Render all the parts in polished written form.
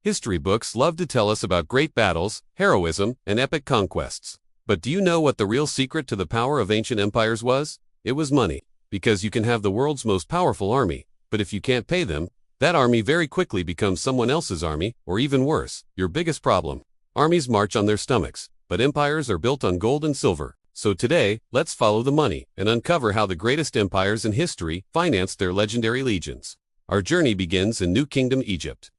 History books love to tell us about great battles, heroism, and epic conquests. But do you know what the real secret to the power of ancient empires was? It was money. Because you can have the world's most powerful army, but if you can't pay them, that army very quickly becomes someone else's army, or even worse, your biggest problem. Armies march on their stomachs, but empires are built on gold and silver. So today, let's follow the money and uncover how the greatest empires in history financed their legendary legions. Our journey begins in New Kingdom Egypt.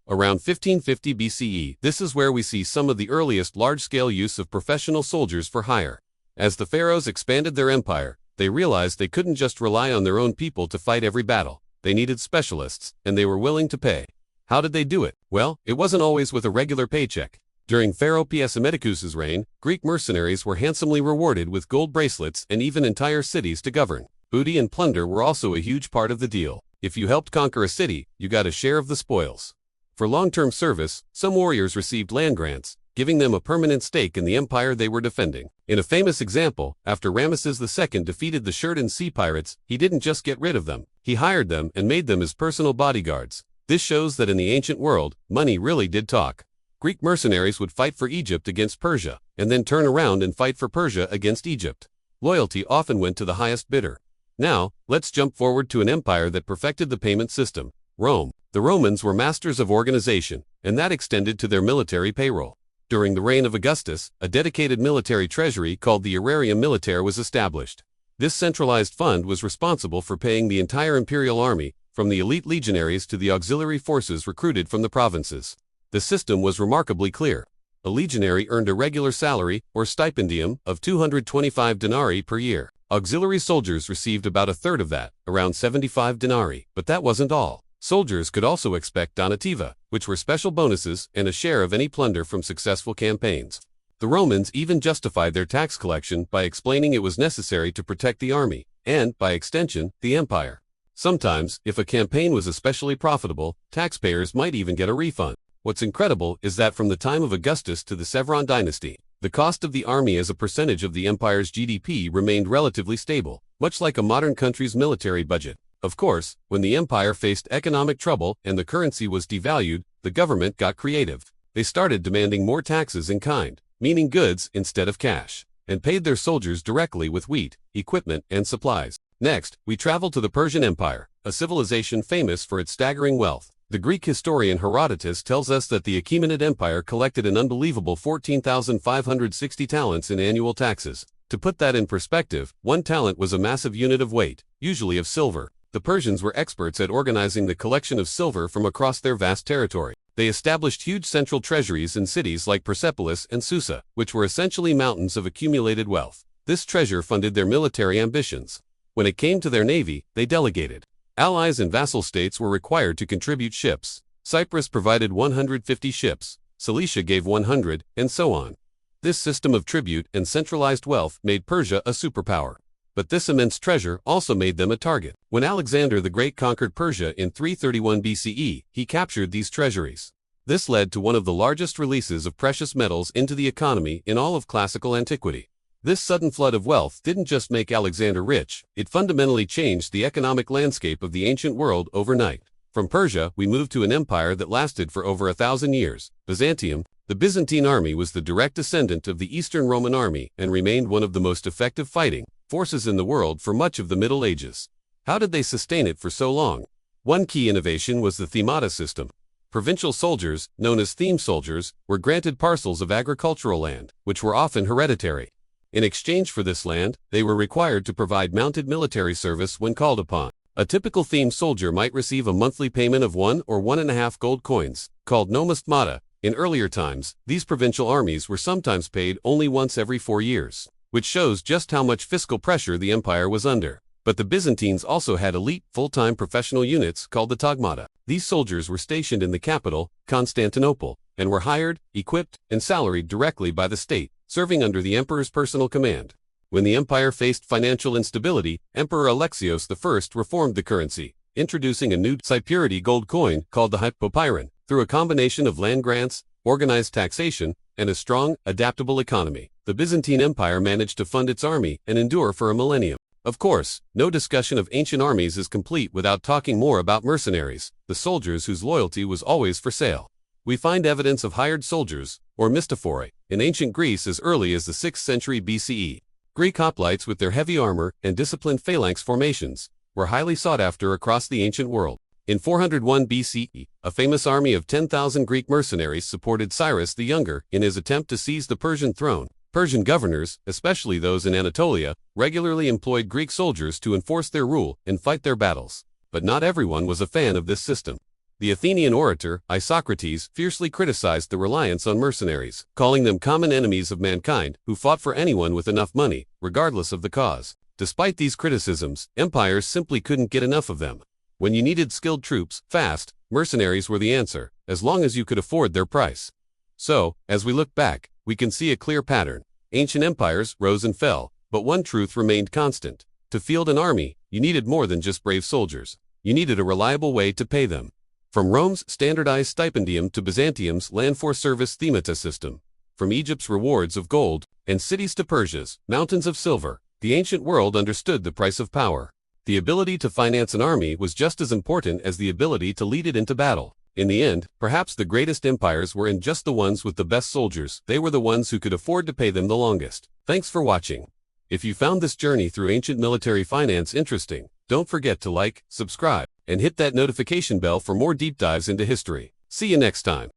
Around 1550 BCE, this is where we see some of the earliest large-scale use of professional soldiers for hire. As the pharaohs expanded their empire, they realized they couldn't just rely on their own people to fight every battle. They needed specialists, and they were willing to pay. How did they do it? Well, it wasn't always with a regular paycheck. During Pharaoh Psammetichus's reign, Greek mercenaries were handsomely rewarded with gold bracelets and even entire cities to govern. Booty and plunder were also a huge part of the deal. If you helped conquer a city, you got a share of the spoils. For long-term service, some warriors received land grants, giving them a permanent stake in the empire they were defending. In a famous example, after Ramesses II defeated the Shirdan sea pirates, he didn't just get rid of them. He hired them and made them his personal bodyguards. This shows that in the ancient world, money really did talk. Greek mercenaries would fight for Egypt against Persia, and then turn around and fight for Persia against Egypt. Loyalty often went to the highest bidder. Now, let's jump forward to an empire that perfected the payment system: Rome. The Romans were masters of organization, and that extended to their military payroll. During the reign of Augustus, a dedicated military treasury called the Aerarium Militare was established. This centralized fund was responsible for paying the entire imperial army, from the elite legionaries to the auxiliary forces recruited from the provinces. The system was remarkably clear. A legionary earned a regular salary, or stipendium, of 225 denarii per year. Auxiliary soldiers received about a third of that, around 75 denarii, but that wasn't all. Soldiers could also expect donativa, which were special bonuses and a share of any plunder from successful campaigns. The Romans even justified their tax collection by explaining it was necessary to protect the army, and, by extension, the empire. Sometimes, if a campaign was especially profitable, taxpayers might even get a refund. What's incredible is that from the time of Augustus to the Severan dynasty, the cost of the army as a percentage of the empire's GDP remained relatively stable, much like a modern country's military budget. Of course, when the empire faced economic trouble and the currency was devalued, the government got creative. They started demanding more taxes in kind, meaning goods instead of cash, and paid their soldiers directly with wheat, equipment, and supplies. Next, we travel to the Persian Empire, a civilization famous for its staggering wealth. The Greek historian Herodotus tells us that the Achaemenid Empire collected an unbelievable 14,560 talents in annual taxes. To put that in perspective, 1 talent was a massive unit of weight, usually of silver. The Persians were experts at organizing the collection of silver from across their vast territory. They established huge central treasuries in cities like Persepolis and Susa, which were essentially mountains of accumulated wealth. This treasure funded their military ambitions. When it came to their navy, they delegated. Allies and vassal states were required to contribute ships. Cyprus provided 150 ships, Cilicia gave 100, and so on. This system of tribute and centralized wealth made Persia a superpower. But this immense treasure also made them a target. When Alexander the Great conquered Persia in 331 BCE, he captured these treasuries. This led to one of the largest releases of precious metals into the economy in all of classical antiquity. This sudden flood of wealth didn't just make Alexander rich, it fundamentally changed the economic landscape of the ancient world overnight. From Persia, we move to an empire that lasted for over 1,000 years, Byzantium. The Byzantine army was the direct descendant of the Eastern Roman army and remained one of the most effective fighting forces in the world for much of the Middle Ages. How did they sustain it for so long? One key innovation was the themata system. Provincial soldiers, known as theme soldiers, were granted parcels of agricultural land, which were often hereditary. In exchange for this land, they were required to provide mounted military service when called upon. A typical theme soldier might receive a monthly payment of 1 or 1.5 gold coins, called themata. In earlier times, these provincial armies were sometimes paid only once every 4 years, which shows just how much fiscal pressure the empire was under. But the Byzantines also had elite, full-time professional units called the themata. These soldiers were stationed in the capital, Constantinople, and were hired, equipped, and salaried directly by the state, serving under the emperor's personal command. When the empire faced financial instability, Emperor Alexios I reformed the currency, introducing a new high-purity gold coin called the hypopyron. Through a combination of land grants, organized taxation, and a strong, adaptable economy, the Byzantine Empire managed to fund its army and endure for a millennium. Of course, no discussion of ancient armies is complete without talking more about mercenaries, the soldiers whose loyalty was always for sale. We find evidence of hired soldiers, or mystophori, in ancient Greece as early as the 6th century BCE. Greek hoplites with their heavy armor and disciplined phalanx formations were highly sought after across the ancient world. In 401 BCE, a famous army of 10,000 Greek mercenaries supported Cyrus the Younger in his attempt to seize the Persian throne. Persian governors, especially those in Anatolia, regularly employed Greek soldiers to enforce their rule and fight their battles. But not everyone was a fan of this system. The Athenian orator, Isocrates, fiercely criticized the reliance on mercenaries, calling them common enemies of mankind who fought for anyone with enough money, regardless of the cause. Despite these criticisms, empires simply couldn't get enough of them. When you needed skilled troops, fast, mercenaries were the answer, as long as you could afford their price. So, as we look back, we can see a clear pattern. Ancient empires rose and fell, but one truth remained constant. To field an army, you needed more than just brave soldiers. You needed a reliable way to pay them. From Rome's standardized stipendium to Byzantium's land force service themata system, from Egypt's rewards of gold and cities to Persia's mountains of silver, the ancient world understood the price of power. The ability to finance an army was just as important as the ability to lead it into battle. In the end, perhaps the greatest empires weren't just the ones with the best soldiers, they were the ones who could afford to pay them the longest. Thanks for watching. If you found this journey through ancient military finance interesting, don't forget to like, subscribe, and hit that notification bell for more deep dives into history. See you next time.